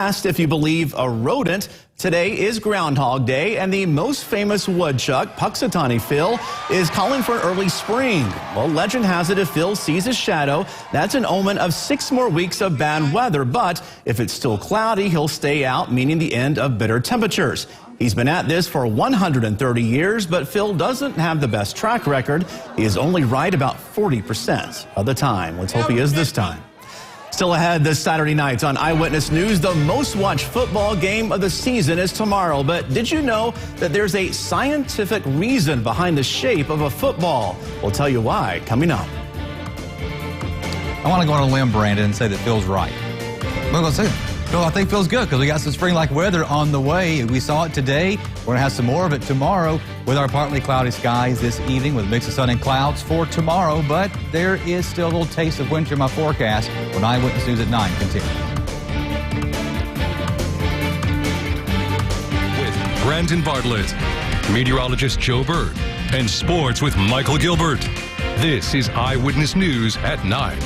Asked if you believe a rodent. Today is Groundhog Day, and the most famous woodchuck, Puxatawny Phil, is calling for an early spring. Well, legend has it if Phil sees his shadow, that's an omen of 6 more weeks of bad weather. But if it's still cloudy, he'll stay out, meaning the end of bitter temperatures. He's been at this for 130 years, but Phil doesn't have the best track record. He is only right about 40% of the time. Let's hope he is this time. Still ahead this Saturday night on Eyewitness News, the most watched football game of the season is tomorrow. But did you know that there's a scientific reason behind the shape of a football? We'll tell you why coming up. I want to go on a limb, Brandon, and say that Phil's right. I'm going to say, Phil, I think Phil's good because we got some spring-like weather on the way. We saw it today. We're going to have some more of it tomorrow with our partly cloudy skies this evening with a mix of sun and clouds for tomorrow. But there is still a little taste of winter in my forecast when Eyewitness News at 9 continues. With Brandon Bartlett, meteorologist Joe Bird, and sports with Michael Gilbert. This is Eyewitness News at 9.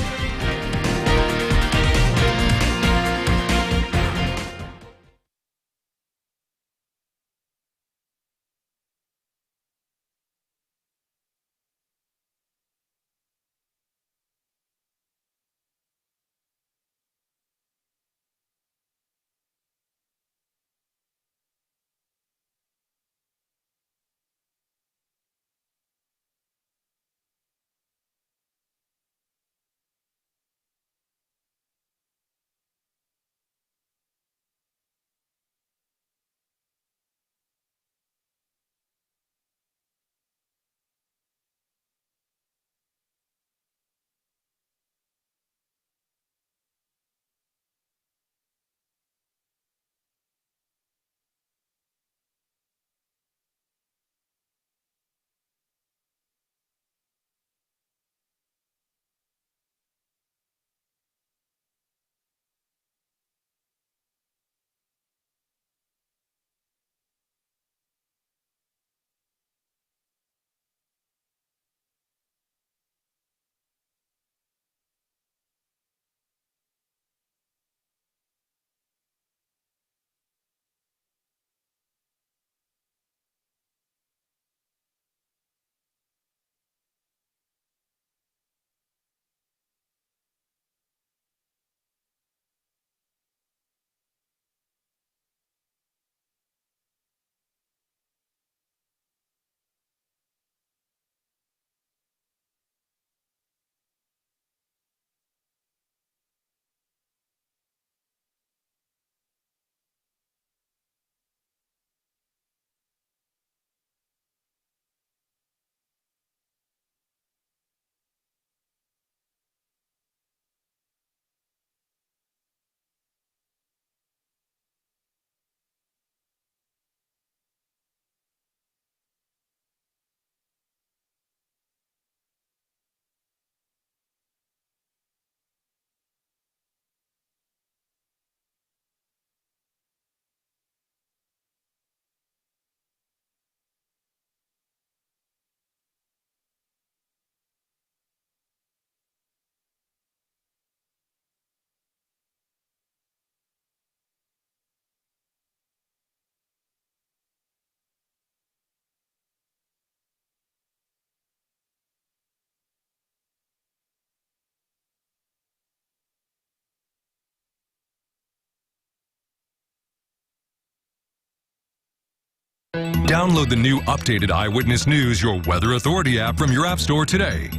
Download the new updated Eyewitness News, your Weather Authority app from your app store today.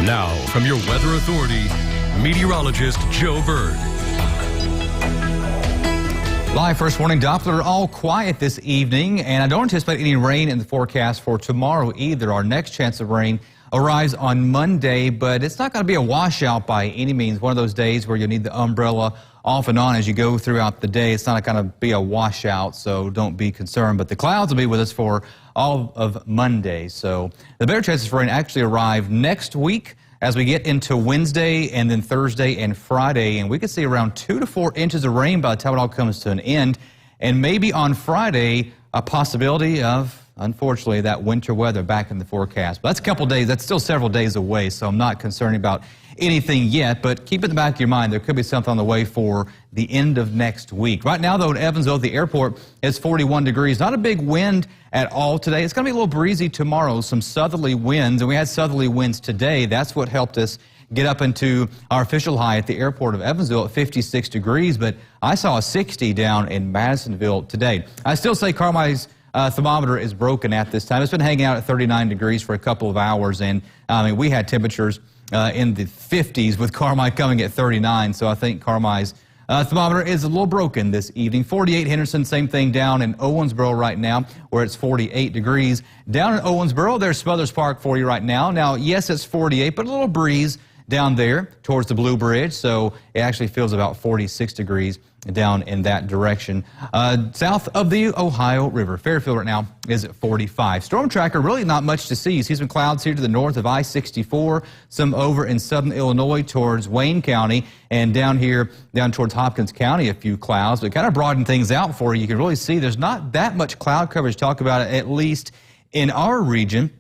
Now, from your Weather Authority, meteorologist Joe Bird. Live first warning, Doppler all quiet this evening, and I don't anticipate any rain in the forecast for tomorrow either. Our next chance of rain arrives on Monday, but it's not going to be a washout by any means. One of those days where you need the umbrella off and on as you go throughout the day. It's not going to be a washout, so don't be concerned. But the clouds will be with us for all of Monday. So the better chances for rain actually arrive next week as we get into Wednesday and then Thursday and Friday. And we could see around 2 to 4 inches of rain by the time it all comes to an end. And maybe on Friday, a possibility of, unfortunately, that winter weather back in the forecast. But that's a couple days. That's still several days away, so I'm not concerned about anything yet, but keep it in the back of your mind. There could be something on the way for the end of next week. Right now, though, in Evansville, the airport is 41 degrees. Not a big wind at all today. It's going to be a little breezy tomorrow, some southerly winds, and we had southerly winds today. That's what helped us get up into our official high at the airport of Evansville at 56 degrees, but I saw a 60 down in Madisonville today. I still say Carmi's thermometer is broken at this time. It's been hanging out at 39 degrees for a couple of hours, and we had temperatures in the 50s with Carmi coming at 39, so I think Carmi's thermometer is a little broken this evening. 48 Henderson, same thing down in Owensboro right now, where it's 48 degrees. Down in Owensboro, there's Smothers Park for you right now. Now, yes, it's 48, but a little breeze down there towards the Blue Bridge, so it actually feels about 46 degrees down in that direction. South of the Ohio River, Fairfield right now is at 45. Storm tracker, really not much to see. You see some clouds here to the north of I-64, some over in southern Illinois towards Wayne County, and down here, down towards Hopkins County, a few clouds, but kind of broaden things out for you. You can really see there's not that much cloud coverage to talk about, at least in our region.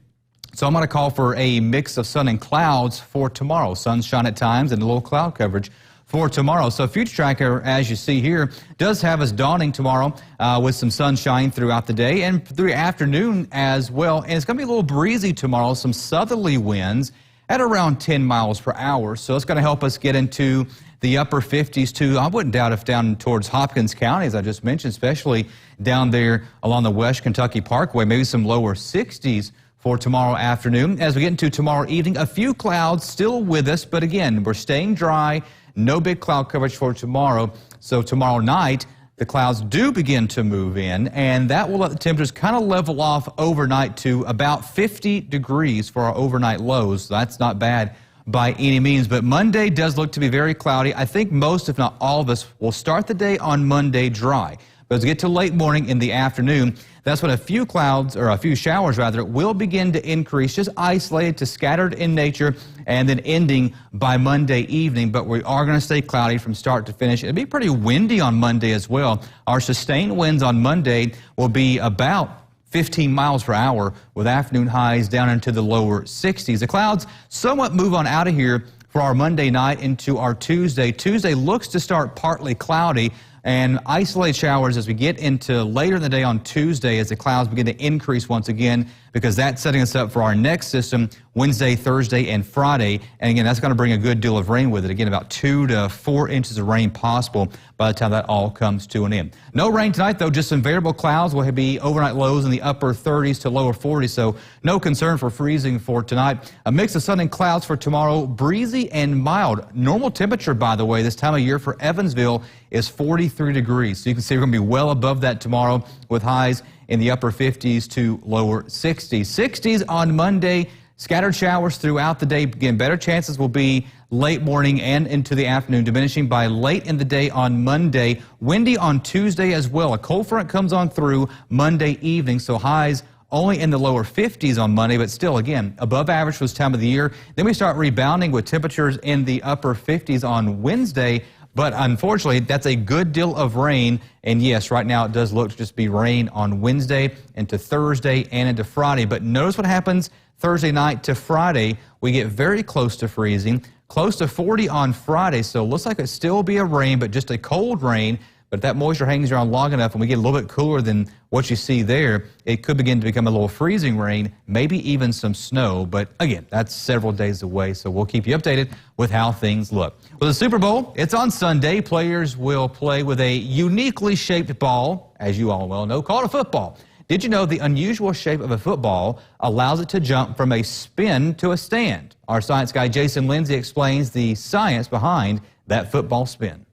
So I'm going to call for a mix of sun and clouds for tomorrow. Sunshine at times and a little cloud coverage for tomorrow. So future tracker, as you see here, does have us dawning tomorrow with some sunshine throughout the day and through the afternoon as well. And it's going to be a little breezy tomorrow, some southerly winds at around 10 miles per hour. So it's going to help us get into the upper 50s too. I wouldn't doubt if down towards Hopkins County, as I just mentioned, especially down there along the West Kentucky Parkway, maybe some lower 60s for tomorrow afternoon. As we get into tomorrow evening, a few clouds still with us, but again, we're staying dry. No big cloud coverage for tomorrow. So tomorrow night, the clouds do begin to move in, and that will let the temperatures kind of level off overnight to about 50 degrees for our overnight lows. That's not bad by any means, but Monday does look to be very cloudy. I think most, if not all of us, will start the day on Monday dry. But as we get to late morning in the afternoon, that's when a few clouds, or a few showers rather, will begin to increase, just isolated to scattered in nature, and then ending by Monday evening. But we are going to stay cloudy from start to finish. It'll be pretty windy on Monday as well. Our sustained winds on Monday will be about 15 miles per hour with afternoon highs down into the lower 60s. The clouds somewhat move on out of here for our Monday night into our Tuesday. Tuesday looks to start partly cloudy and isolated showers as we get into later in the day on Tuesday as the clouds begin to increase once again, because that's setting us up for our next system Wednesday, Thursday, and Friday. And again, that's going to bring a good deal of rain with it. Again, about 2 to 4 inches of rain possible by the time that all comes to an end. No rain tonight, though, just some variable clouds. Will be overnight lows in the upper 30s to lower 40s, so no concern for freezing for tonight. A mix of sun and clouds for tomorrow, breezy and mild. Normal temperature, by the way, this time of year for Evansville is 43 degrees. So you can see we're going to be well above that tomorrow with highs in the upper 50s to lower 60s. 60s on Monday, scattered showers throughout the day. Again, better chances will be late morning and into the afternoon, diminishing by late in the day on Monday. Windy on Tuesday as well. A cold front comes on through Monday evening, so highs only in the lower 50s on Monday, but still, again, above average for this time of the year. Then we start rebounding with temperatures in the upper 50s on Wednesday. But unfortunately, that's a good deal of rain. And yes, right now it does look to just be rain on Wednesday into Thursday and into Friday. But notice what happens Thursday night to Friday. We get very close to freezing, close to 40 on Friday. So it looks like it still be a rain, but just a cold rain. But if that moisture hangs around long enough and we get a little bit cooler than what you see there, it could begin to become a little freezing rain, maybe even some snow. But again, that's several days away, so we'll keep you updated with how things look. Well, the Super Bowl, it's on Sunday. Players will play with a uniquely shaped ball, as you all well know, called a football. Did you know the unusual shape of a football allows it to jump from a spin to a stand? Our science guy Jason Lindsay explains the science behind that football spin.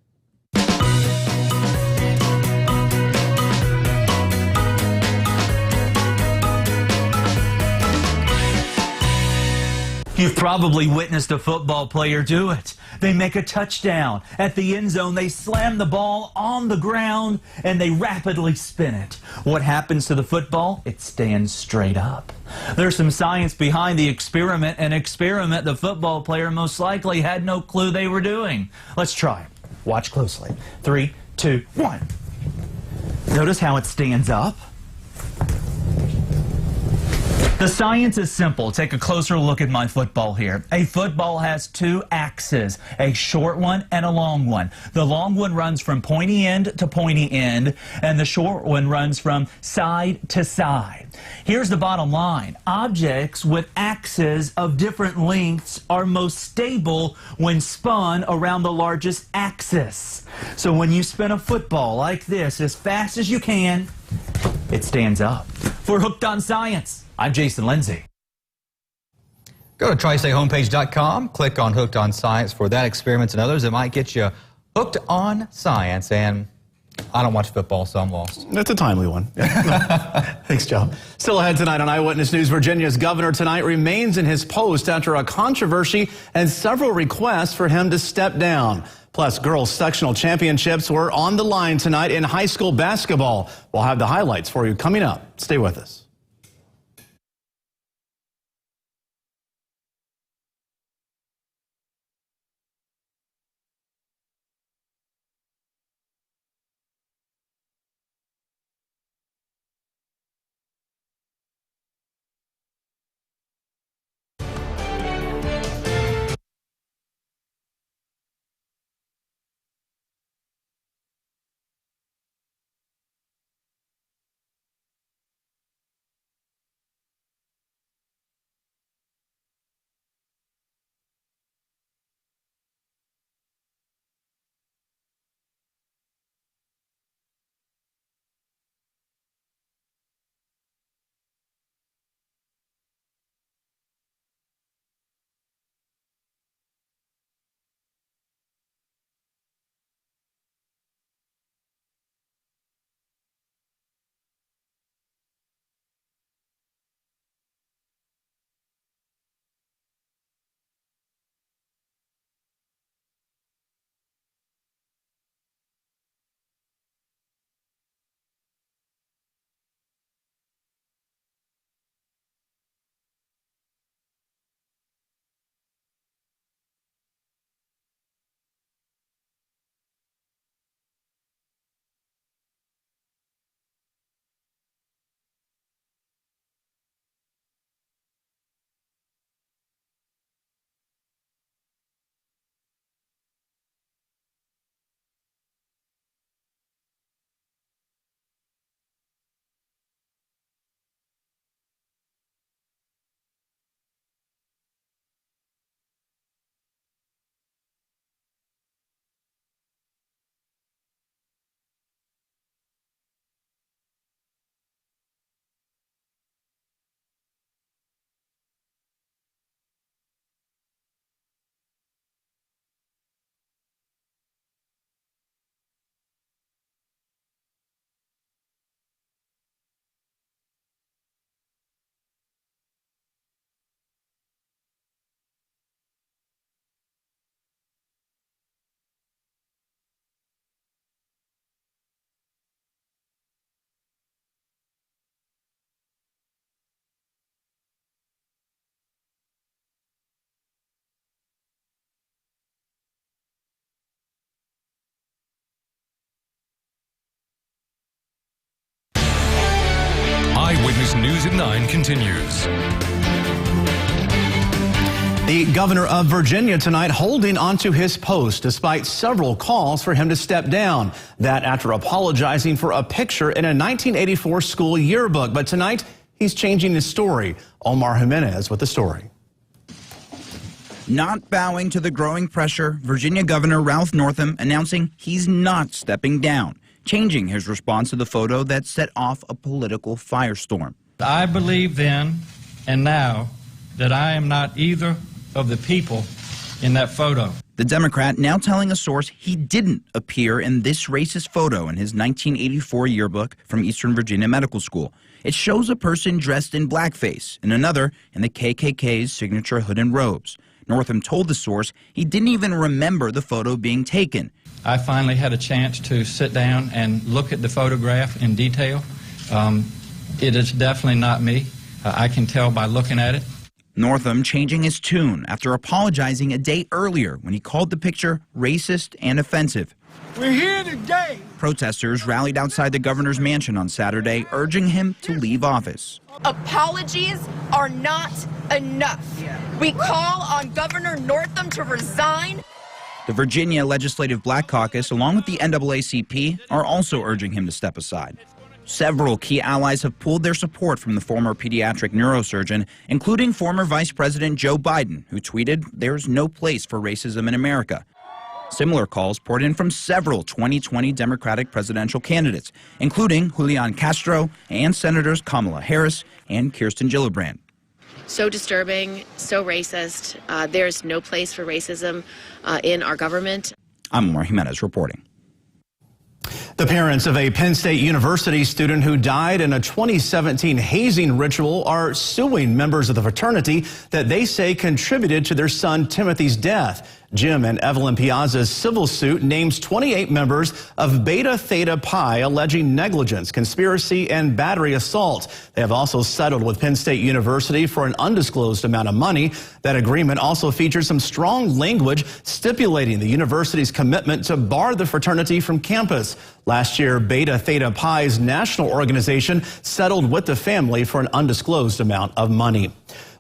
You've probably witnessed a football player do it. They make a touchdown. At the end zone, they slam the ball on the ground and they rapidly spin it. What happens to the football? It stands straight up. There's some science behind the experiment, an experiment the football player most likely had no clue they were doing. Let's try. Watch closely. 3, 2, 1. Notice how it stands up. The science is simple. Take a closer look at my football here. A football has two axes, a short one and a long one. The long one runs from pointy end to pointy end, and the short one runs from side to side. Here's the bottom line. Objects with axes of different lengths are most stable when spun around the largest axis. So when you spin a football like this as fast as you can, it stands up. For Hooked on Science, I'm Jason Lindsay. Go to TriStateHomepage.com, click on Hooked on Science for that experiments and others that might get you hooked on science. And I don't watch football, so I'm lost. That's a timely one. Thanks, Joe. Still ahead tonight on Eyewitness News, Virginia's governor tonight remains in his post after a controversy and several requests for him to step down. Plus, girls' sectional championships were on the line tonight in high school basketball. We'll have the highlights for you coming up. Stay with us. Eyewitness News at 9 continues. The governor of Virginia tonight holding onto his post despite several calls for him to step down. That after apologizing for a picture in a 1984 school yearbook. But tonight, he's changing his story. Omar Jimenez with the story. Not bowing to the growing pressure, Virginia Governor Ralph Northam announcing he's not stepping down, changing his response to the photo that set off a political firestorm. I believe then and now that I am not either of the people in that photo. The Democrat now telling a source he didn't appear in this racist photo in his 1984 yearbook from Eastern Virginia Medical School. It shows a person dressed in blackface and another in the KKK's signature hood and robes. Northam told the source he didn't even remember the photo being taken. I finally had a chance to sit down and look at the photograph in detail. It is definitely not me. I can tell by looking at it. Northam changing his tune after apologizing a day earlier when he called the picture racist and offensive. We're here today. Protesters rallied outside the governor's mansion on Saturday, urging him to leave office. Apologies are not enough. We call on Governor Northam to resign. The Virginia Legislative Black Caucus, along with the NAACP, are also urging him to step aside. Several key allies have pulled their support from the former pediatric neurosurgeon, including former Vice President Joe Biden, who tweeted, "There's no place for racism in America." Similar calls poured in from several 2020 Democratic presidential candidates, including Julian Castro and Senators Kamala Harris and Kirsten Gillibrand. So disturbing, so racist. There's no place for racism in our government. I'm Omar Jimenez reporting. The parents of a Penn State University student who died in a 2017 hazing ritual are suing members of the fraternity that they say contributed to their son Timothy's death. Jim and Evelyn Piazza's civil suit names 28 members of Beta Theta Pi alleging negligence, conspiracy, and battery assault. They have also settled with Penn State University for an undisclosed amount of money. That agreement also features some strong language stipulating the university's commitment to bar the fraternity from campus. Last year, Beta Theta Pi's national organization settled with the family for an undisclosed amount of money.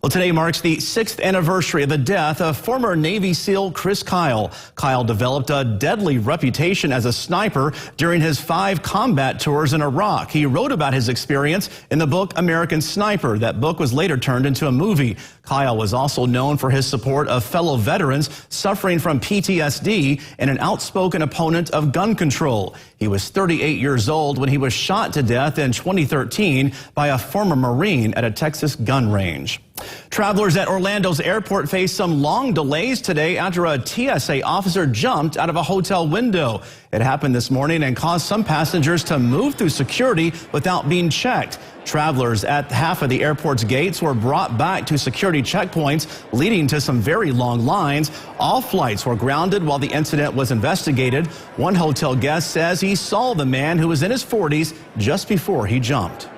Well, today marks the 6th anniversary of the death of former Navy SEAL Chris Kyle. Kyle developed a deadly reputation as a sniper during his 5 combat tours in Iraq. He wrote about his experience in the book American Sniper. That book was later turned into a movie. Kyle was also known for his support of fellow veterans suffering from PTSD and an outspoken opponent of gun control. He was 38 years old when he was shot to death in 2013 by a former Marine at a Texas gun range. Travelers at Orlando's airport faced some long delays today after a TSA officer jumped out of a hotel window. It happened this morning and caused some passengers to move through security without being checked. Travelers at half of the airport's gates were brought back to security checkpoints, leading to some very long lines. All flights were grounded while the incident was investigated. One hotel guest says he saw the man who was in his 40s just before he jumped.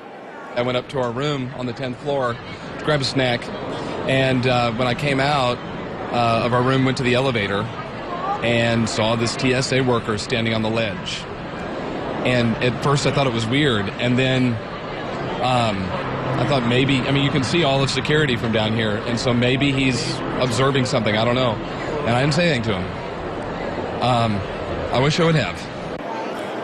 I went up to our room on the 10th floor to grab a snack, and when I came out of our room, went to the elevator and saw this TSA worker standing on the ledge. And at first I thought it was weird, and then I thought maybe, you can see all of security from down here, and so maybe he's observing something, I don't know. And I didn't say anything to him. I wish I would have.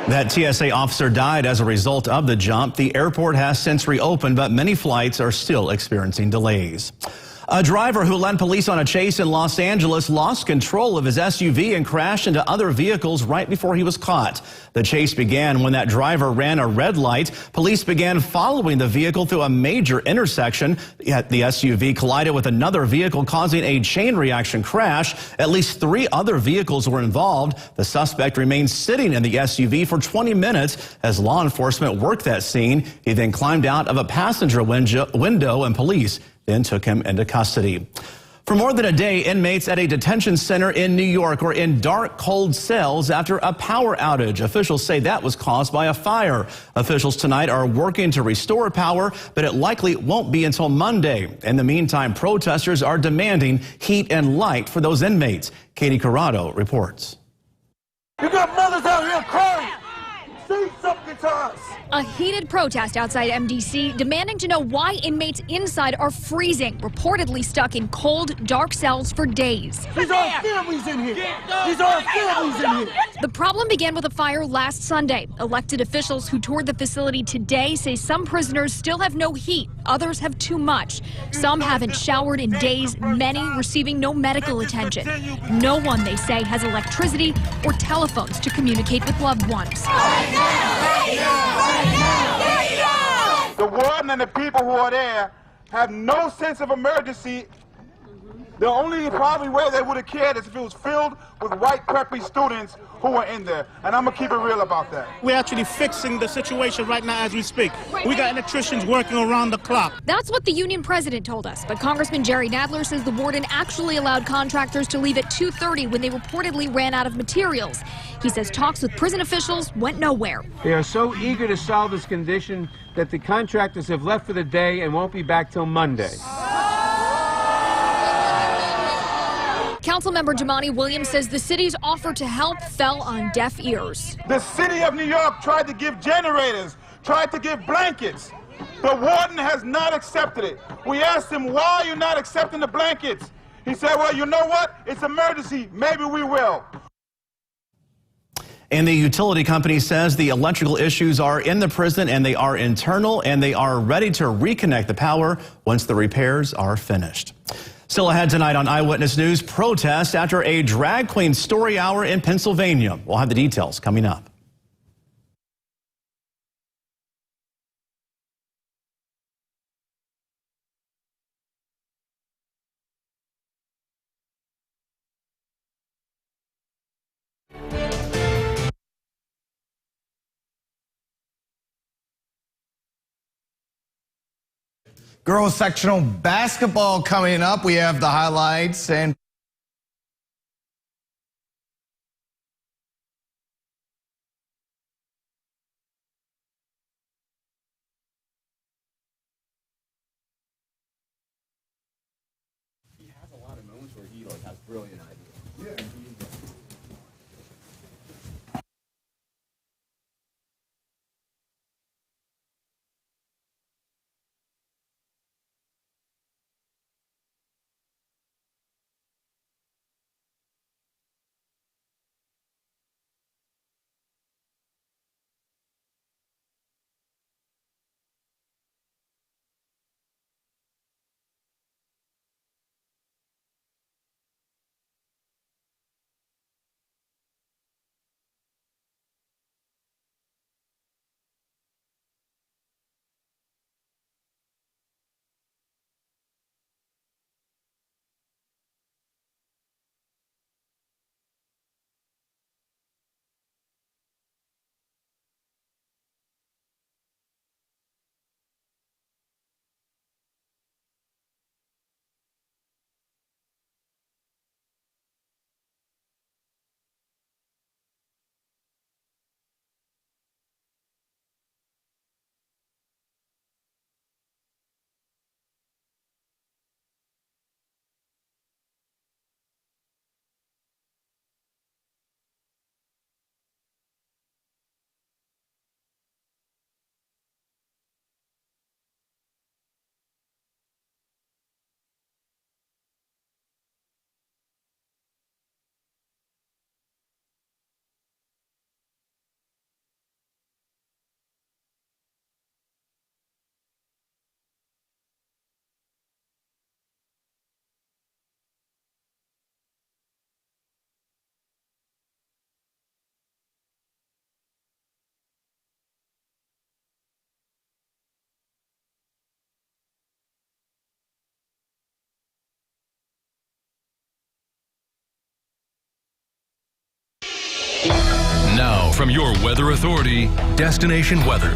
That TSA officer died as a result of the jump. The airport has since reopened, but many flights are still experiencing delays. A driver who led police on a chase in Los Angeles lost control of his SUV and crashed into other vehicles right before he was caught. The chase began when that driver ran a red light. Police began following the vehicle through a major intersection. Yet the SUV collided with another vehicle, causing a chain reaction crash. At least 3 other vehicles were involved. The suspect remained sitting in the SUV for 20 minutes as law enforcement worked that scene. He then climbed out of a passenger window and police then took him into custody. For more than a day, inmates at a detention center in New York were in dark, cold cells after a power outage. Officials say that was caused by a fire. Officials tonight are working to restore power, but it likely won't be until Monday. In the meantime, protesters are demanding heat and light for those inmates. Katie Corrado reports. You got mothers out here crying. Say something to us. A heated protest outside MDC demanding to know why inmates inside are freezing, reportedly stuck in cold, dark cells for days. These are our families in here. These are our families in here. The problem began with a fire last Sunday. Elected officials who toured the facility today say some prisoners still have no heat. Others have too much. Some haven't showered in days, many receiving no medical attention. No one, they say, has electricity or telephones to communicate with loved ones. The warden and the people who are there have no sense of emergency. The only probably way they would have cared is if it was filled with white preppy students who were in there. And I'm going to keep it real about that. We're actually fixing the situation right now as we speak. We got electricians working around the clock. That's what the union president told us. But Congressman Jerry Nadler says the warden actually allowed contractors to leave at 2:30 when they reportedly ran out of materials. He says talks with prison officials went nowhere. They are so eager to solve this condition that the contractors have left for the day and won't be back till Monday. Councilmember Jamani Williams says the city's offer to help fell on deaf ears. The city of New York tried to give generators, tried to give blankets. The warden has not accepted it. We asked him, why are you not accepting the blankets? He said, well, you know what? It's emergency. Maybe we will. And the utility company says the electrical issues are in the prison and they are internal and they are ready to reconnect the power once the repairs are finished. Still ahead tonight on Eyewitness News, protest after a drag queen story hour in Pennsylvania. We'll have the details coming up. Girls sectional basketball coming up. We have the highlights and he has a lot of moments where he has brilliant ideas. Yeah. Now, from your weather authority, Destination Weather.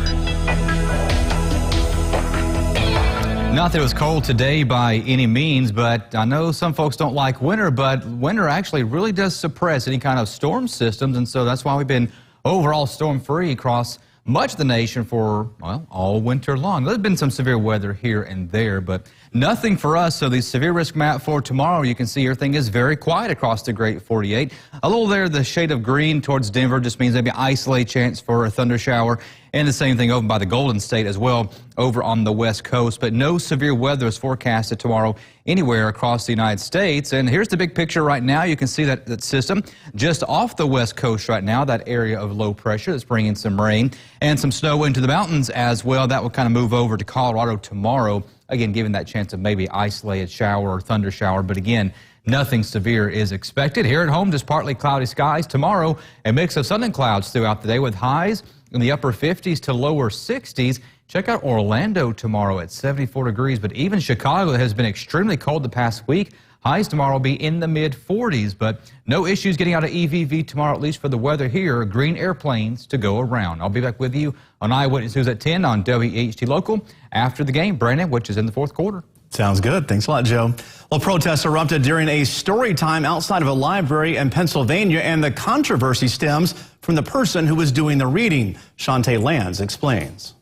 Not that it was cold today by any means, but I know some folks don't like winter, but winter actually really does suppress any kind of storm systems, and so that's why we've been overall storm-free across much of the nation for, well, all winter long. There's been some severe weather here and there, but nothing for us. So the severe risk map for tomorrow, you can see everything is very quiet across the Great 48. A little there, the shade of green towards Denver just means maybe isolated chance for a thunder shower. And the same thing over by the Golden State as well over on the West Coast. But no severe weather is forecasted tomorrow anywhere across the United States. And here's the big picture right now. You can see that system just off the West Coast right now, that area of low pressure that's bringing some rain and some snow into the mountains as well. That will kind of move over to Colorado tomorrow, again, giving that chance of maybe isolated shower or thunder shower. But again, nothing severe is expected. Here at home, just partly cloudy skies. Tomorrow, a mix of sun and clouds throughout the day with highs in the upper 50s to lower 60s. Check out Orlando tomorrow at 74 degrees, but even Chicago has been extremely cold the past week. Highs tomorrow will be in the mid-40s, but no issues getting out of EVV tomorrow, at least for the weather here. Green airplanes to go around. I'll be back with you on Eyewitness News at 10 on WEHT Local after the game, Brandon, which is in the fourth quarter. Sounds good. Thanks a lot, Joe. Well, protests erupted during a story time outside of a library in Pennsylvania, and the controversy stems from the person who was doing the reading. Shantae Lands explains.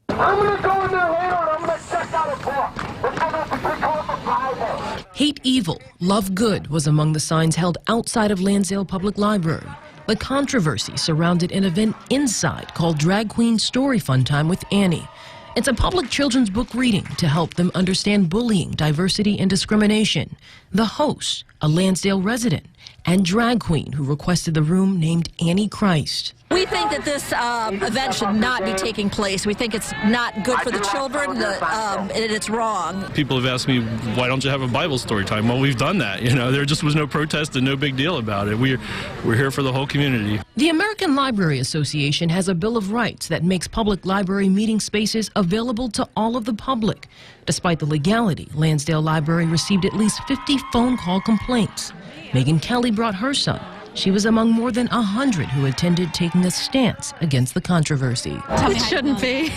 I'm going to go in there later and I'm going to check out a book. It's going to be called the Bible. Hate evil, love good was among the signs held outside of Lansdale Public Library. The controversy surrounded an event inside called Drag Queen Story Fun Time with Annie. It's a public children's book reading to help them understand bullying, diversity, and discrimination. The host, a Lansdale resident, and drag queen who requested the room named Annie Christ. We think that this event should not be taking place. We think it's not good for the children, and it's wrong. People have asked me, why don't you have a Bible story time? Well, we've done that. You know, there just was no protest and no big deal about it. We're here for the whole community. The American Library Association has a Bill of Rights that makes public library meeting spaces available to all of the public. Despite the legality, Lansdale Library received at least 50 phone call complaints. Megan Kelly brought her son. She was among more than 100 who attended, taking a stance against the controversy. It shouldn't be.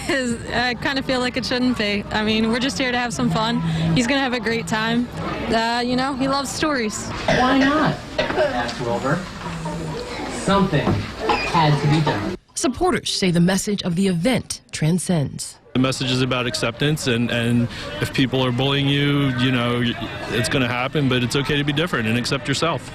I kind of feel like it shouldn't be. I mean, we're just here to have some fun. He's going to have a great time. You know, he loves stories. Why not? Asked Wilbur. Something had to be done. Supporters say the message of the event transcends. The message is about acceptance, and if people are bullying you, you know, it's going to happen, but it's okay to be different and accept yourself.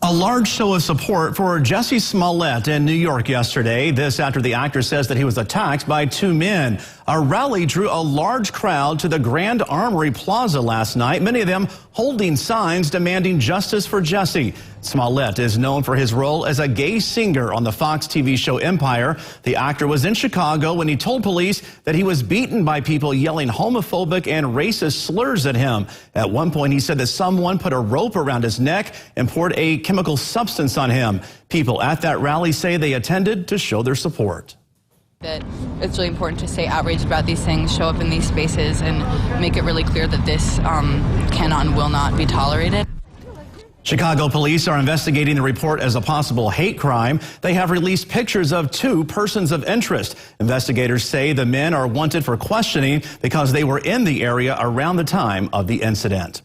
A large show of support for Jussie Smollett in New York yesterday. This after the actor says that he was attacked by two men. A rally drew a large crowd to the Grand Armory Plaza last night, many of them holding signs demanding justice for Jussie. Smollett is known for his role as a gay singer on the Fox TV show Empire. The actor was in Chicago when he told police that he was beaten by people yelling homophobic and racist slurs at him. At one point, he said that someone put a rope around his neck and poured a chemical substance on him. People at that rally say they attended to show their support. That it's really important to stay outraged about these things, show up in these spaces, and make it really clear that this cannot and will not be tolerated. Chicago police are investigating the report as a possible hate crime. They have released pictures of two persons of interest. Investigators say the men are wanted for questioning because they were in the area around the time of the incident.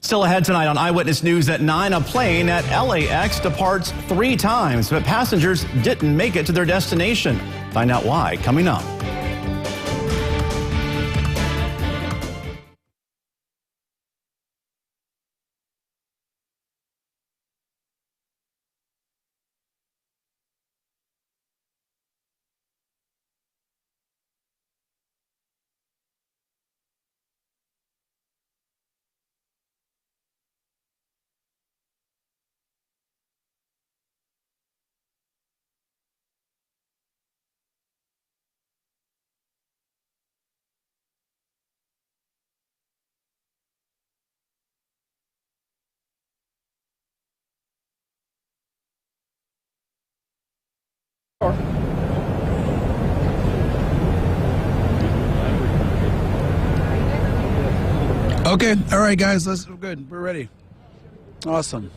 Still ahead tonight on Eyewitness News at 9, a plane at LAX departs 3 times, but passengers didn't make it to their destination. Find out why coming up. Okay, all right, guys, let's go. Good, we're ready. Awesome.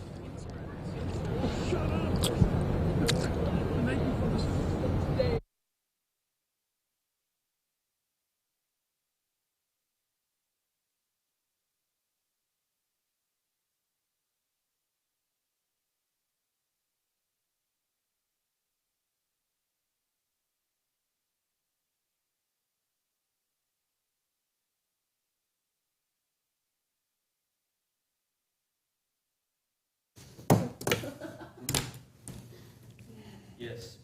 Yes.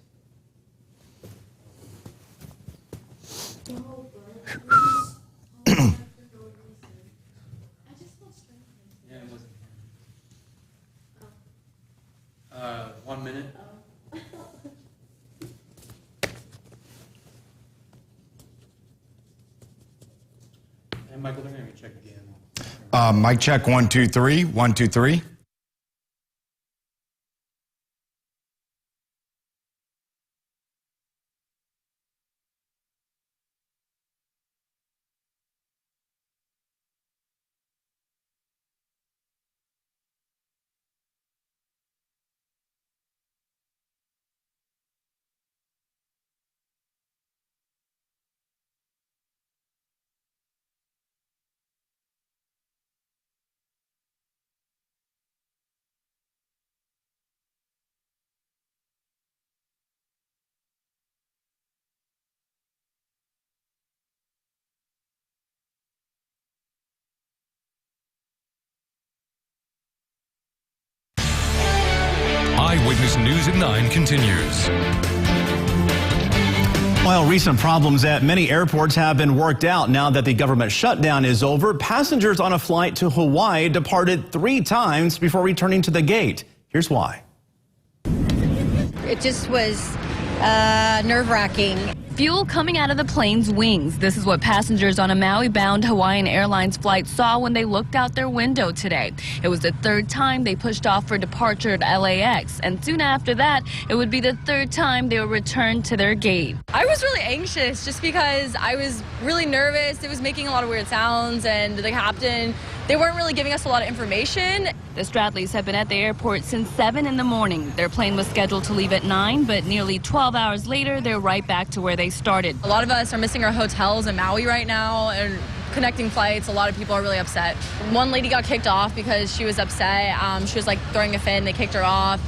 Yeah, it was. 1 minute. And Michael, they're going to check again. Mic check 1 2 3 1 2 3. Eyewitness News at 9 continues. While recent problems at many airports have been worked out now that the government shutdown is over, passengers on a flight to Hawaii departed 3 times before returning to the gate. Here's why. It just was nerve-wracking. Fuel coming out of the plane's wings. This is what passengers on a Maui-bound Hawaiian Airlines flight saw when they looked out their window today. It was the 3rd time they pushed off for departure at LAX, and soon after that, it would be the 3rd time they would return to their gate. I was really anxious just because I was really nervous. It was making a lot of weird sounds, and the captain, they weren't really giving us a lot of information. The Stradleys have been at the airport since 7 in the morning. Their plane was scheduled to leave at 9, but nearly 12 hours later, they're right back to where they started. A lot of us are missing our hotels in Maui right now and connecting flights. A lot of people are really upset. One lady got kicked off because she was upset. She was like throwing a fit and they kicked her off.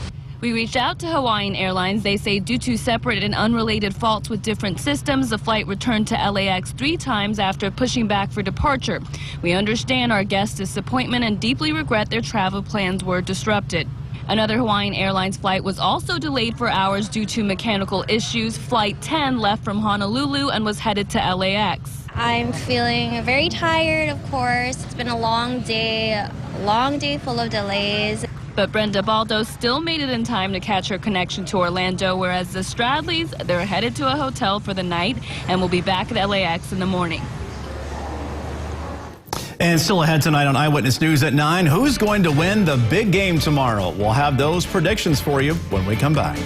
We reached out to Hawaiian Airlines. They say due to separate and unrelated faults with different systems, the flight returned to LAX 3 times after pushing back for departure. We understand our guests' disappointment and deeply regret their travel plans were disrupted. Another Hawaiian Airlines flight was also delayed for hours due to mechanical issues. Flight 10 left from Honolulu and was headed to LAX. I'm feeling very tired, of course. It's been a long day full of delays. But Brenda Baldo still made it in time to catch her connection to Orlando, whereas the Stradleys, they're headed to a hotel for the night and will be back at LAX in the morning. And still ahead tonight on Eyewitness News at 9, who's going to win the big game tomorrow? We'll have those predictions for you when we come back.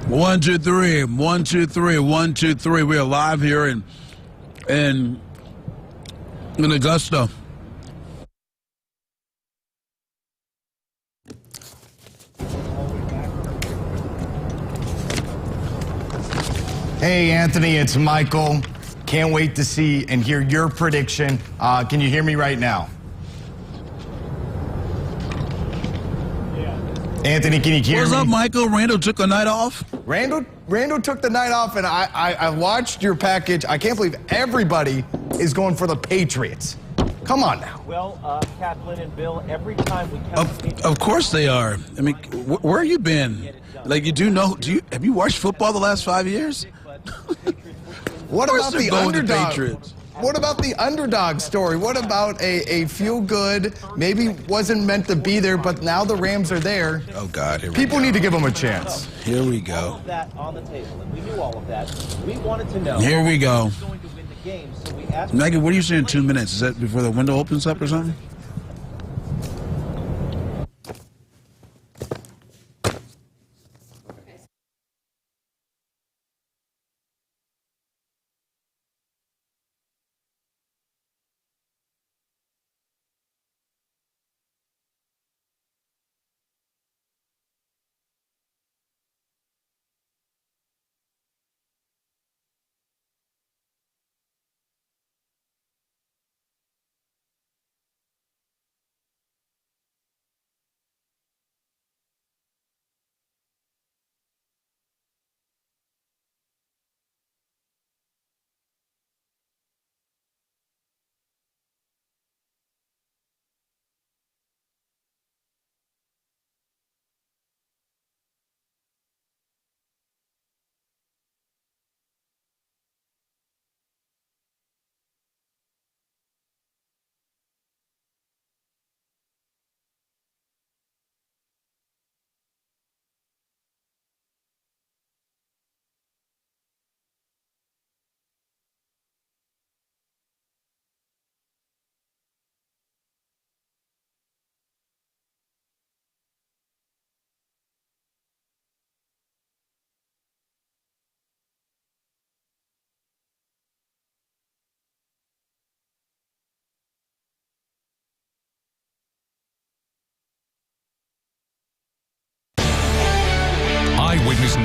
One, two, three. 1, 2, 3. 1, 2, 3. We are live here in Augusta. Hey, Anthony, it's Michael. Can't wait to see and hear your prediction. Can you hear me right now? Anthony, can you hear me? What's up, Michael? Randall took a night off? Randall took the night off, and I watched your package. I can't believe everybody is going for the Patriots. Come on now. Well, Kathleen and Bill, every time we come Of course they are. I mean, where have you been? Like, have you watched football the last 5 years? What about the underdog? Patriots. What about the underdog story? What about a feel-good, maybe wasn't meant to be there, but now the Rams are there? Oh, God. People need to give them a chance. Here we go. all of that on the table, and we knew all of that. We wanted to know Here we go. who's going to win the game, so we asked Maggie, what are you saying, 2 minutes? Is that before the window opens up or something?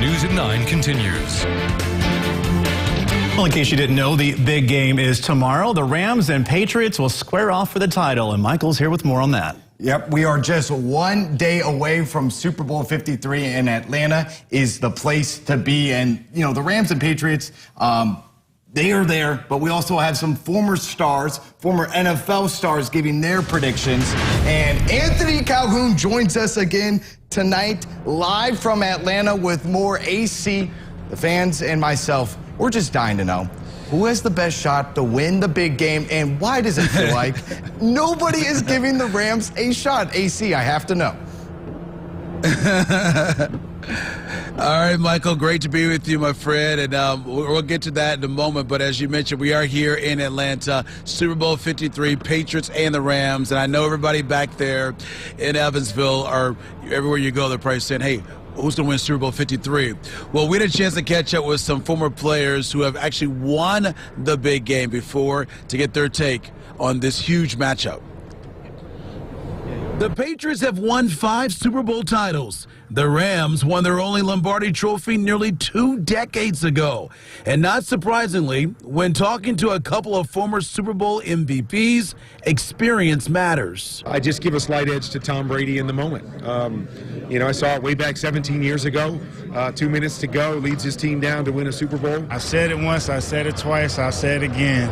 News at 9 continues. Well, in case you didn't know, the big game is tomorrow. The Rams and Patriots will square off for the title, and Michael's here with more on that. Yep, we are just one day away from Super Bowl 53, and Atlanta is the place to be. And, you know, the Rams and Patriots, they are there, but we also have some former stars, former NFL stars giving their predictions. And Anthony Calhoun joins us again tonight, live from Atlanta with more AC. The fans and myself, we're just dying to know who has the best shot to win the big game, and why does it feel like nobody is giving the Rams a shot? AC, I have to know. All right, Michael, great to be with you, my friend, and we'll get to that in a moment. But as you mentioned, we are here in Atlanta, Super Bowl 53, Patriots and the Rams, and I know everybody back there in Evansville, or everywhere you go, they're probably saying, hey, who's going to win Super Bowl 53? Well, we had a chance to catch up with some former players who have actually won the big game before to get their take on this huge matchup. The Patriots have won 5 Super Bowl titles. The Rams won their only Lombardi trophy nearly 2 decades ago. And not surprisingly, when talking to a couple of former Super Bowl MVPs, experience matters. I just give a slight edge to Tom Brady in the moment. You know, I saw it way back 17 years ago. 2 minutes to go, leads his team down to win a Super Bowl. I said it once, I said it twice, I'll say it again.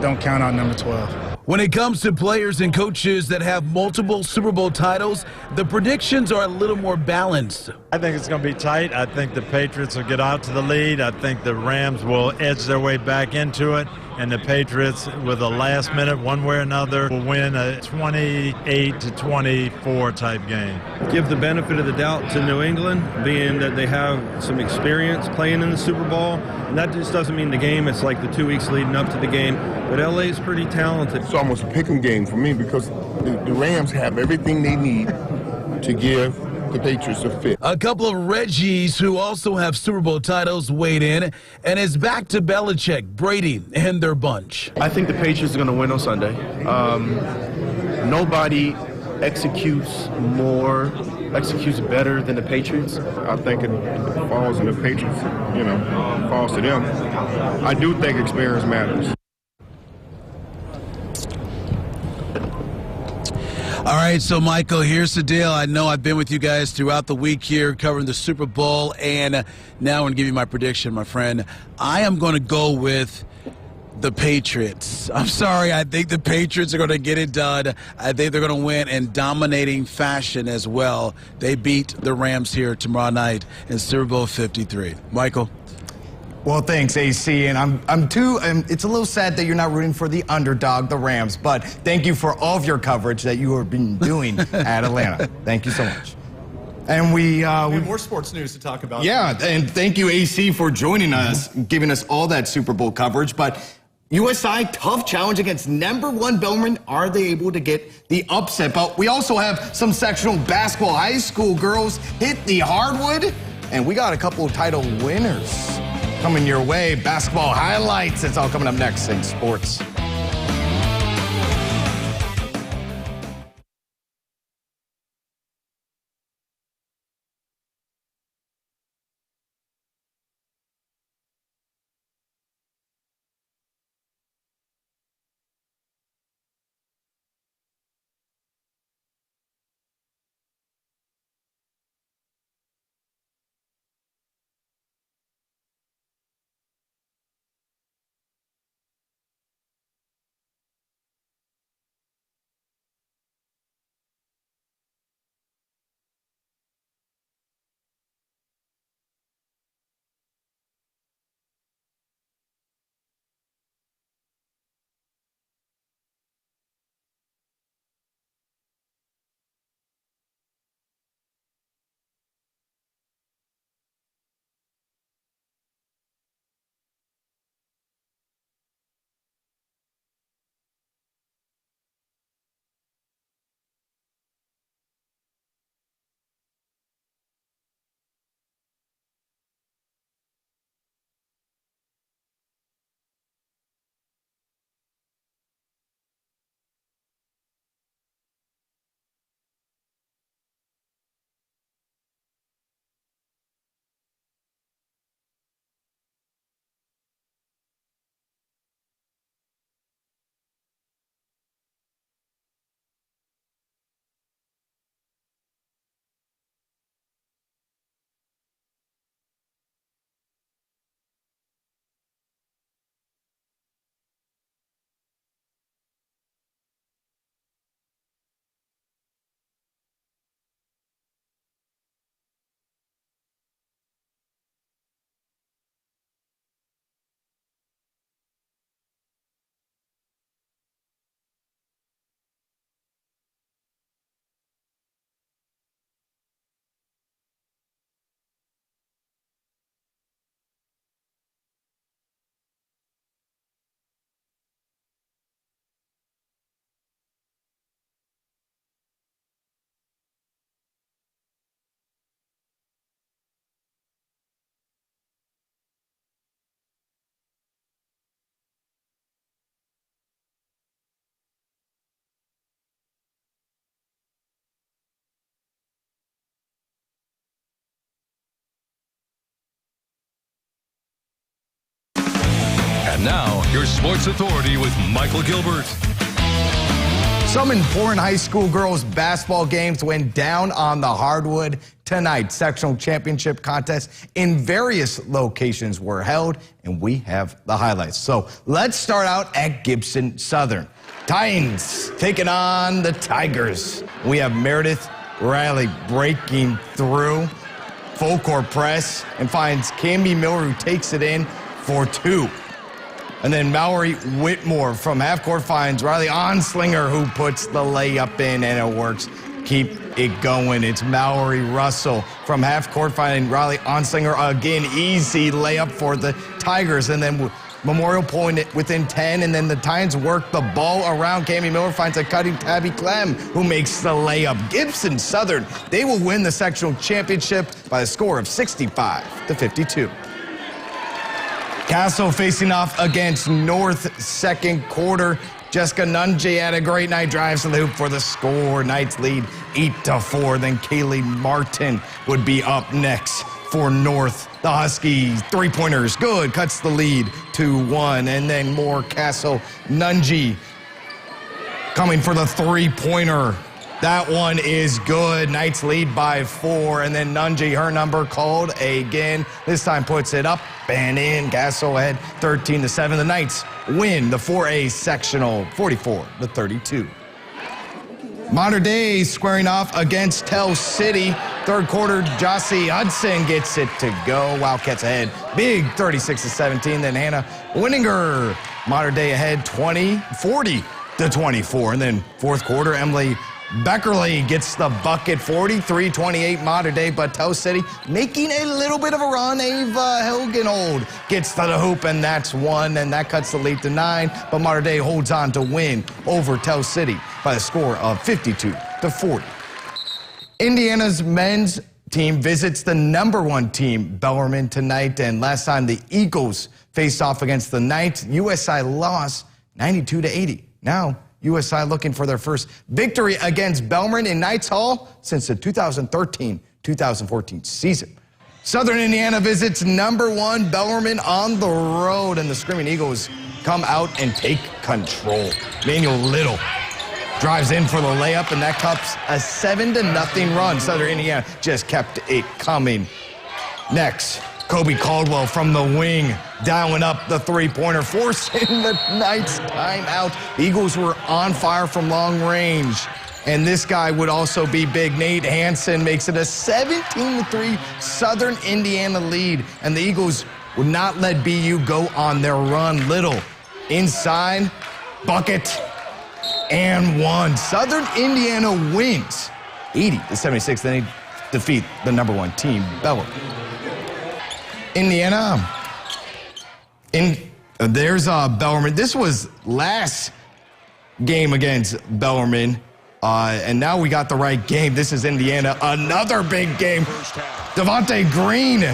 Don't count out number 12. When it comes to players and coaches that have multiple Super Bowl titles, the predictions are a little more balanced. I think it's going to be tight. I think the Patriots will get out to the lead. I think the Rams will edge their way back into it. And the Patriots, with a last minute, one way or another, will win a 28-24 type game. Give the benefit of the doubt to New England, being that they have some experience playing in the Super Bowl. And that just doesn't mean the game. It's like the 2 weeks leading up to the game. But LA is pretty talented. It's almost a pick-em game for me because the Rams have everything they need to give the Patriots a fit. A couple of Reggies who also have Super Bowl titles weighed in, and it's back to Belichick, Brady, and their bunch. I think the Patriots are going to win on Sunday. Nobody executes better than the Patriots. I think it falls in the Patriots, you know, falls to them. I do think experience matters. All right, so Michael, here's the deal. I know I've been with you guys throughout the week here covering the Super Bowl, and now I'm going to give you my prediction, my friend. I am going to go with the Patriots. I'm sorry, I think the Patriots are going to get it done. I think they're going to win in dominating fashion as well. They beat the Rams here tomorrow night in Super Bowl 53. Michael? Well, thanks, AC, and it's a little sad that you're not rooting for the underdog, the Rams, but thank you for all of your coverage that you have been doing at Atlanta. Thank you so much. And we have more sports news to talk about. Yeah, and thank you, AC, for joining us, giving us all that Super Bowl coverage. But USI, tough challenge against #1 Belmont. Are they able to get the upset? But we also have some sectional basketball. High school girls hit the hardwood, and we got a couple of title winners coming your way. Basketball highlights. It's all coming up next in sports. Now, your Sports Authority with Michael Gilbert. Some important high school girls basketball games went down on the hardwood tonight. Sectional championship contests in various locations were held, and we have the highlights. So let's start out at Gibson Southern. Titans taking on the Tigers. We have Meredith Riley breaking through. Full court press and finds Cammy Miller, who takes it in for two. And then Mallory Whitmore from half court finds Riley Onslinger, who puts the layup in, and it works. Keep it going. It's Mallory Russell from half court finding Riley Onslinger again. Easy layup for the Tigers. And then Memorial Point within 10, and then the Titans work the ball around. Cammy Miller finds a cutting Tabby Clem, who makes the layup. Gibson Southern, they will win the sectional championship by a score of 65-52. Castle facing off against North second quarter. Jessica Nunji had a great night, drives to the hoop for the score. Knights lead 8-4. Then Kaylee Martin would be up next for North. The Huskies, three-pointers, good, cuts the lead 2-1. And then more Castle. Nunji coming for the three-pointer. That one is good. Knights lead by 4. And then Nunji, her number called again. This time puts it up and in. Castle ahead 13-7. The Knights win the 4A sectional 44-32. Modern Day squaring off against Tell City. Third quarter, Jossie Hudson gets it to go. Wildcats ahead, big 36-17. Then Hannah Winninger, Modern Day ahead 40-24. And then fourth quarter, Emily Beckerly gets the bucket, 43-28 Modern Day, but Tell City making a little bit of a run. Ava Hilgenhold gets to the hoop, and that's one, and that cuts the lead to 9. But Modern Day holds on to win over Tell City by a score of 52-40. Indiana's men's team visits the #1 team, Bellarmine, tonight, and last time the Eagles faced off against the Knights, USI lost 92-80. Now, USI looking for their first victory against Bellarmine in Knights Hall since the 2013-2014 season. Southern Indiana visits #1 Bellarmine on the road, and the Screaming Eagles come out and take control. Manuel Little drives in for the layup, and that cups a 7-0 run. Southern Indiana just kept it coming. Next, Kobe Caldwell from the wing, dialing up the three-pointer, forcing the Knights timeout. The Eagles were on fire from long range, and this guy would also be big. Nate Hansen makes it a 17-3 Southern Indiana lead, and the Eagles would not let BU go on their run. Little inside, bucket, and one. Southern Indiana wins 80-76. Then they defeat the #1 team, Bellarmine. Indiana, there's Bellarmine. This was last game against Bellarmine, and now we got the right game. This is Indiana, another big game. Devontae Green,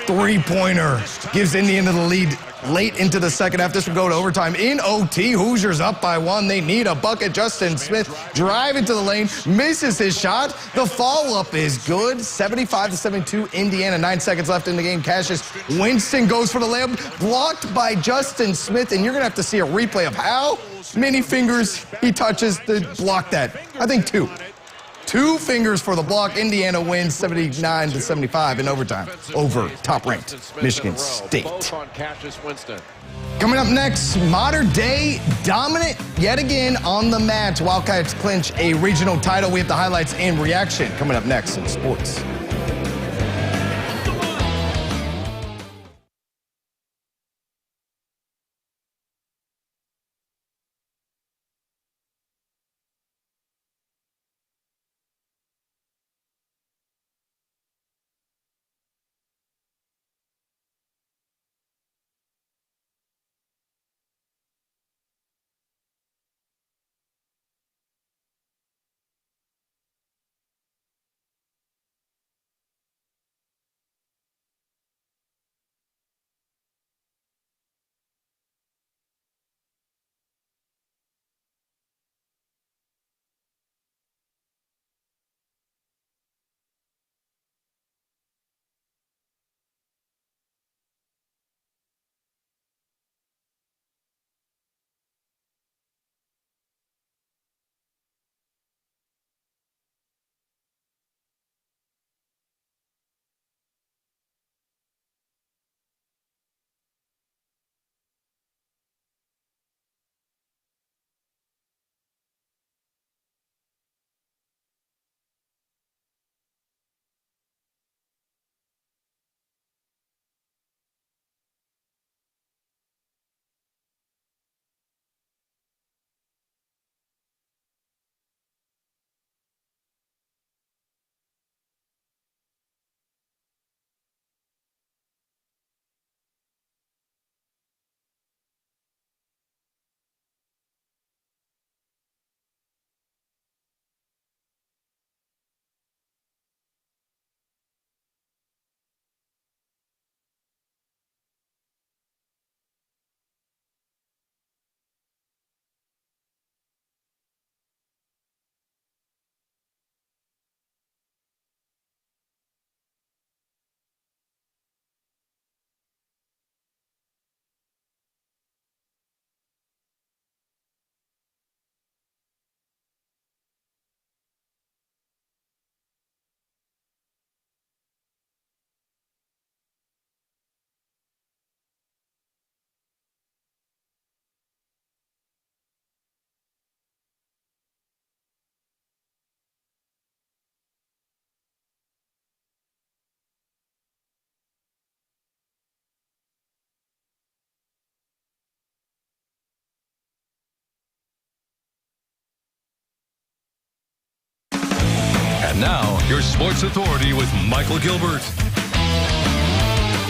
three-pointer, gives Indiana the lead late into the second half. This will go to overtime. In OT, Hoosiers up by 1. They need a bucket. Justin Smith driving to the lane, misses his shot. The follow-up is good. 75-72, Indiana. 9 seconds left in the game. Cassius Winston goes for the layup, blocked by Justin Smith, and you're going to have to see a replay of how many fingers he touches to block that. I think 2. 2 fingers for the block. Indiana wins 79-75 in overtime over top-ranked Michigan State. Coming up next, Modern Day dominant yet again on the mat. Wildcats clinch a regional title. We have the highlights and reaction coming up next in sports. Now, your sports authority with Michael Gilbert.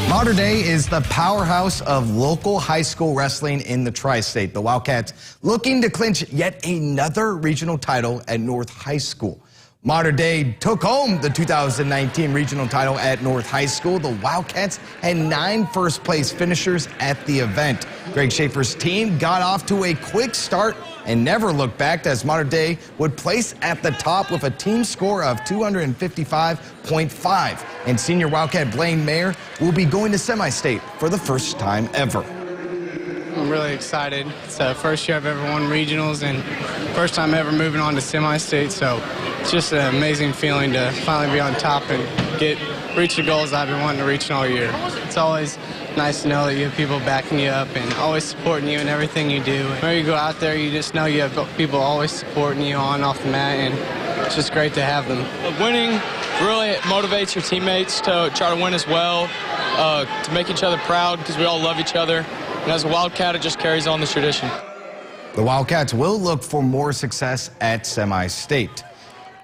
Mater Dei is the powerhouse of local high school wrestling in the tri-state. The Wildcats looking to clinch yet another regional title at North High School. Mater Dei took home the 2019 regional title at North High School. The Wildcats had 9 first-place finishers at the event. Greg Schaefer's team got off to a quick start and never looked back, as Mater Dei would place at the top with a team score of 255.5. And senior Wildcat Blaine Mayer will be going to semi-state for the first time ever. I'm really excited. It's the first year I've ever won regionals and first time ever moving on to semi-state, so it's just an amazing feeling to finally be on top and reach the goals I've been wanting to reach all year. It's always nice to know that you have people backing you up and always supporting you in everything you do. When you go out there, you just know you have people always supporting you on and off the mat, and it's just great to have them. Winning really motivates your teammates to try to win as well, to make each other proud because we all love each other. And as a Wildcat, it just carries on the tradition. The Wildcats will look for more success at semi-state.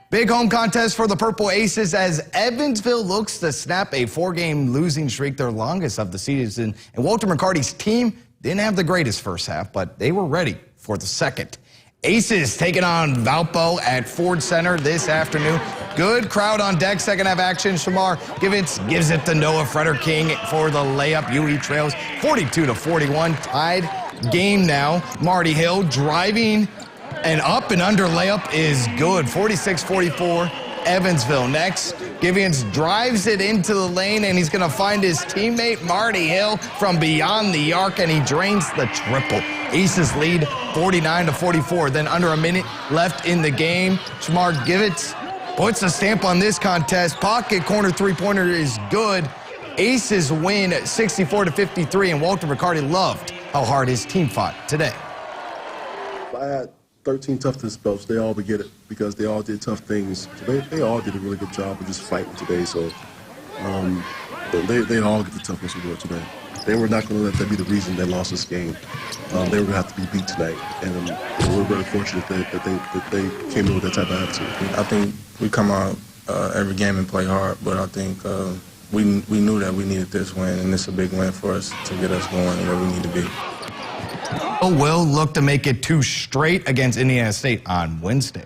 Big home contest for the Purple Aces as Evansville looks to snap a 4-game losing streak, their longest of the season. And Walter McCarty's team didn't have the greatest first half, but they were ready for the second. Aces taking on Valpo at Ford Center this afternoon. Good crowd on deck, second half action. Shamar Givens gives it to Noah Freder King for the layup. UE trails 42-41, tied game now. Marty Hill driving and up and under layup is good, 46-44. Evansville next. Givens drives it into the lane, and he's going to find his teammate Marty Hill from beyond the arc, and he drains the triple. Aces lead 49-44. Then under a minute left in the game, Shamar Givens puts a stamp on this contest. Pocket corner three-pointer is good. Aces win 64-53, and Walter McCarty loved how hard his team fought today. I had 13 toughness belts. They all would get it because they all did tough things. So they all did a really good job of just fighting today. So they all get the toughness award today. They were not going to let that be the reason they lost this game. They were going to have to be beat tonight, and we're very fortunate that they came in with that type of attitude. I think we come out every game and play hard, but I think we knew that we needed this win, and it's a big win for us to get us going where we need to be. Will look to make it 2 straight against Indiana State on Wednesday.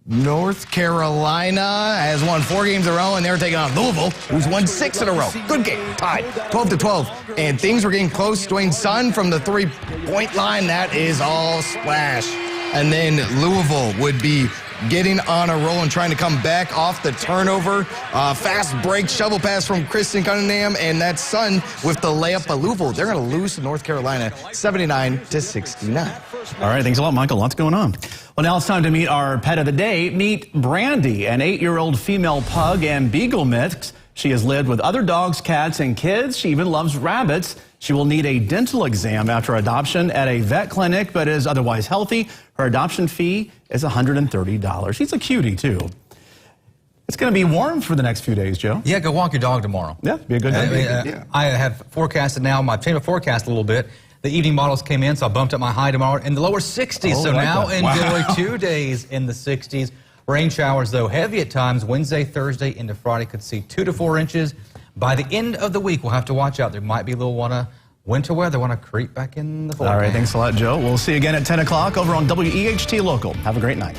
North Carolina has won 4 games in a row, and they're taking on Louisville, who's won 6 in a row. Good game, tied 12-12. And things were getting close. Dwayne Sun from the 3-point line, that is all splash. And then Louisville would be getting on a roll and trying to come back off the turnover. Fast break, shovel pass from Kristen Cunningham, and that's Sun with the layup. But Louisville, they're going to lose to North Carolina 79-69. All right, thanks a lot, Michael. Lots going on. Well, now it's time to meet our pet of the day. Meet Brandy, an 8-year-old female pug and beagle mix. She has lived with other dogs, cats, and kids. She even loves rabbits. She will need a dental exam after adoption at a vet clinic, but is otherwise healthy. Her adoption fee is $130. She's a cutie, too. It's going to be warm for the next few days, Joe. Yeah, go walk your dog tomorrow. Yeah, be a good day. I have forecasted now. I've changed the forecast a little bit. The evening models came in, so I bumped up my high tomorrow in the lower 60s. Oh, so like now that. enjoy Wow. 2 days in the 60s. Rain showers, though, heavy at times. Wednesday, Thursday into Friday could see 2 to 4 inches. By the end of the week, we'll have to watch out. There might be a little winter weather want to creep back in the forecast. All right, thanks a lot, Joe. We'll see you again at 10 o'clock over on WEHT Local. Have a great night.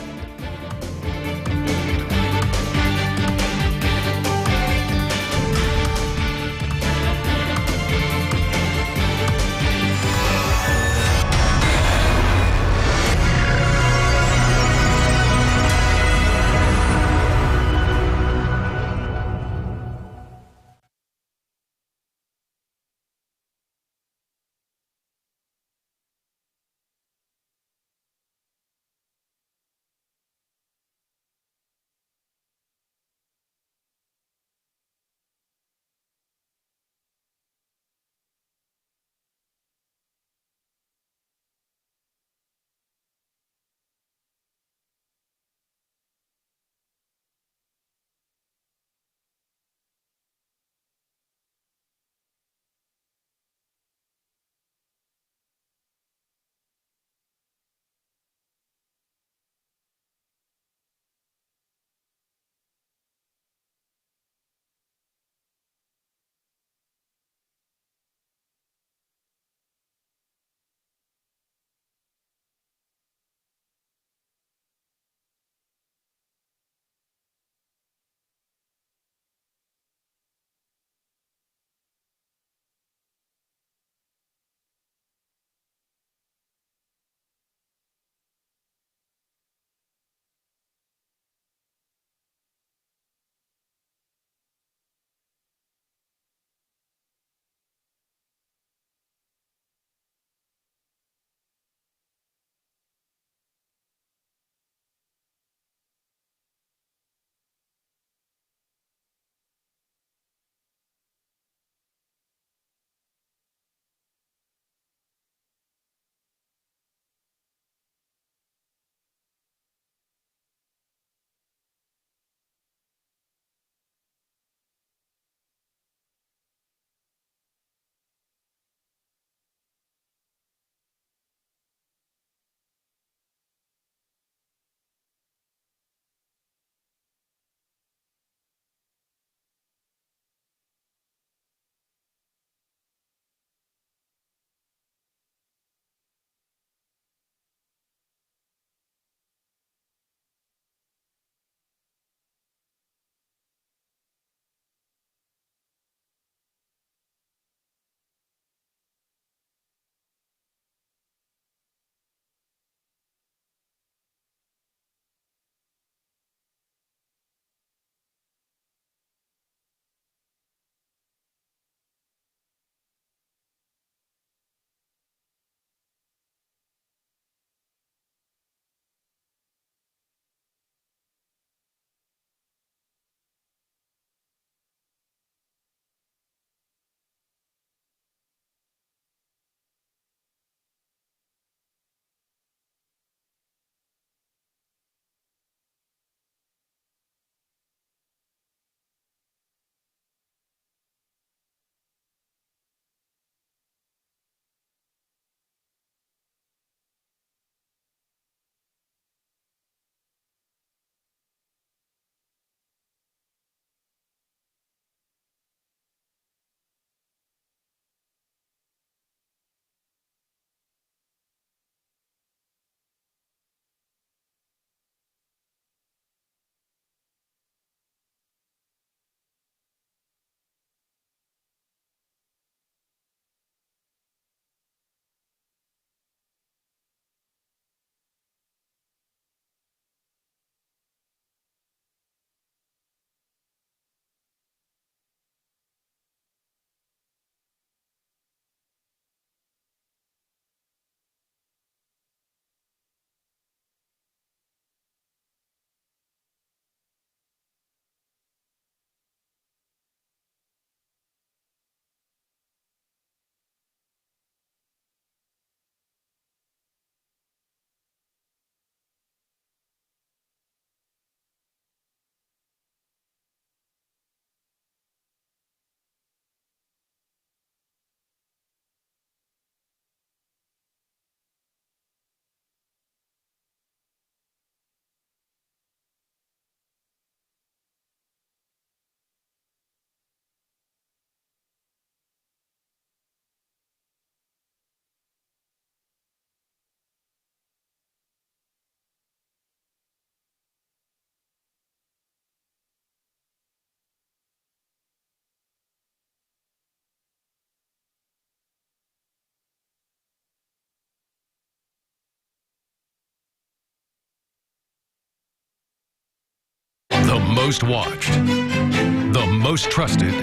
most watched, the most trusted.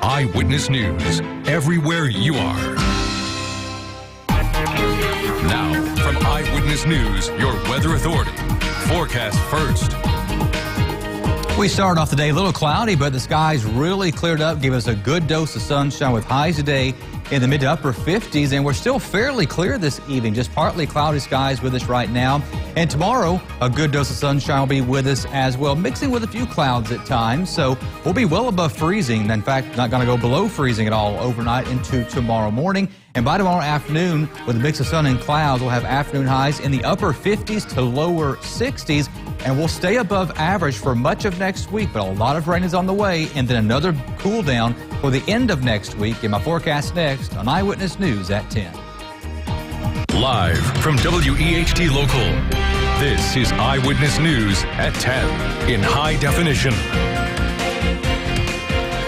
Eyewitness News, everywhere you are. Now, from Eyewitness News, your weather authority. Forecast first. We started off the day a little cloudy, but the skies really cleared up, gave us a good dose of sunshine with highs today in the mid to upper 50s, and we're still fairly clear this evening, just partly cloudy skies with us right now. And tomorrow, a good dose of sunshine will be with us as well, mixing with a few clouds at times, so we'll be well above freezing. In fact, not going to go below freezing at all overnight into tomorrow morning. And by tomorrow afternoon, with a mix of sun and clouds, we'll have afternoon highs in the upper 50s to lower 60s, and we'll stay above average for much of next week, but a lot of rain is on the way, and then another cool down for the end of next week. In my forecast next on Eyewitness News at 10. Live from WEHT Local, this is Eyewitness News at 10 in high definition.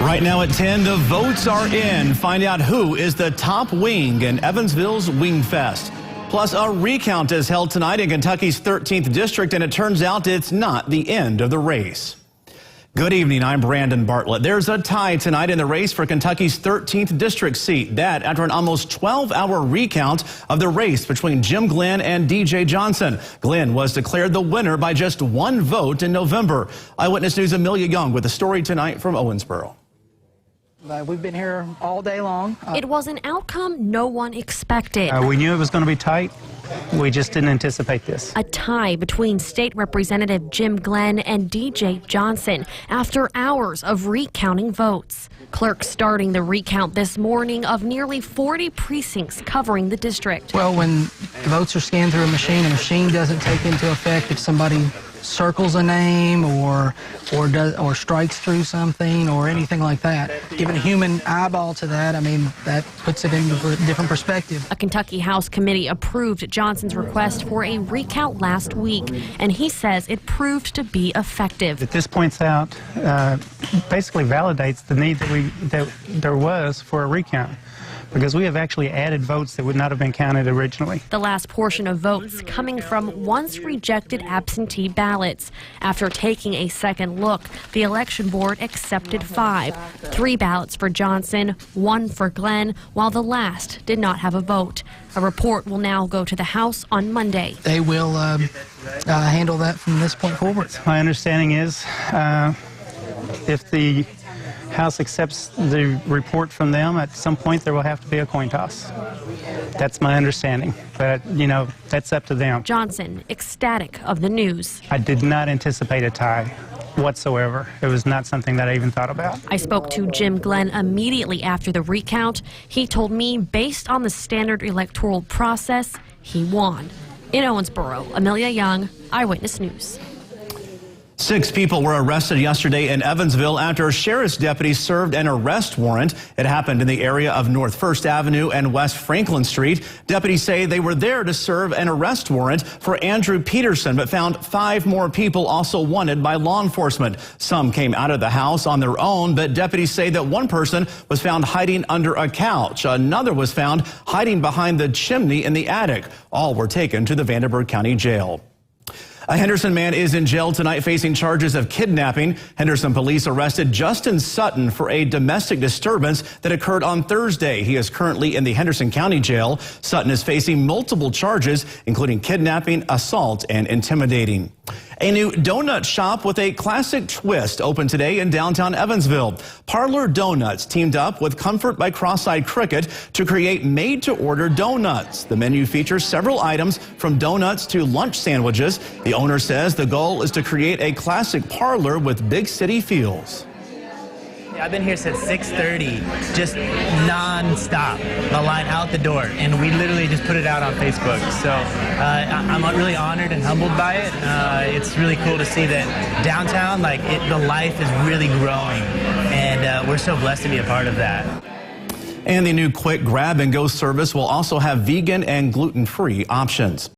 Right now at 10, the votes are in. Find out who is the top wing in Evansville's Wing Fest. Plus, a recount is held tonight in Kentucky's 13th district, and it turns out it's not the end of the race. Good evening, I'm Brandon Bartlett. There's a tie tonight in the race for Kentucky's 13th district seat. That after an almost 12-hour recount of the race between Jim Glenn and DJ Johnson. Glenn was declared the winner by just one vote in November. Eyewitness News' Amelia Young with the story tonight from Owensboro. We've been here all day long. It was an outcome no one expected. We knew it was going to be tight. We just didn't anticipate this. A tie between State Representative Jim Glenn and DJ Johnson after hours of recounting votes. Clerks starting the recount this morning of nearly 40 precincts covering the district. Well, when votes are scanned through a machine doesn't take into effect if somebody circles a name or strikes through something or anything like that. Giving a human eyeball to that, I mean, that puts it in a different perspective. A Kentucky House committee approved Johnson's request for a recount last week, and he says it proved to be effective. This points out, basically validates the need that there was for a recount, because we have actually added votes that would not have been counted originally. The last portion of votes coming from once rejected absentee ballots. After taking a second look, the election board accepted 5. 3 ballots for Johnson, 1 for Glenn, while the last did not have a vote. A report will now go to the House on Monday. They will handle that from this point forward. My understanding is if the House accepts the report from them, at some point there will have to be a coin toss. That's my understanding, but you know, that's up to them. Johnson, ecstatic of the news. I did not anticipate a tie whatsoever. It was not something that I even thought about. I spoke to Jim Glenn immediately after the recount. He told me based on the standard electoral process, he won. In Owensboro, Amelia Young, Eyewitness News. 6 people were arrested yesterday in Evansville after sheriff's deputies served an arrest warrant. It happened in the area of North 1st Avenue and West Franklin Street. Deputies say they were there to serve an arrest warrant for Andrew Peterson, but found 5 more people also wanted by law enforcement. Some came out of the house on their own, but deputies say that one person was found hiding under a couch. Another was found hiding behind the chimney in the attic. All were taken to the Vanderburgh County Jail. A Henderson man is in jail tonight facing charges of kidnapping. Henderson police arrested Justin Sutton for a domestic disturbance that occurred on Thursday. He is currently in the Henderson County Jail. Sutton is facing multiple charges, including kidnapping, assault, and intimidating. A new donut shop with a classic twist opened today in downtown Evansville. Parlor Donuts teamed up with Comfort by Cross-Eyed Cricket to create made-to-order donuts. The menu features several items from donuts to lunch sandwiches. The owner says the goal is to create a classic parlor with big city feels. I've been here since 6:30, just non-stop, the line out the door, and we literally just put it out on Facebook. So I'm really honored and humbled by it. It's really cool to see that downtown, the life is really growing, and we're so blessed to be a part of that. And the new quick grab-and-go service will also have vegan and gluten-free options.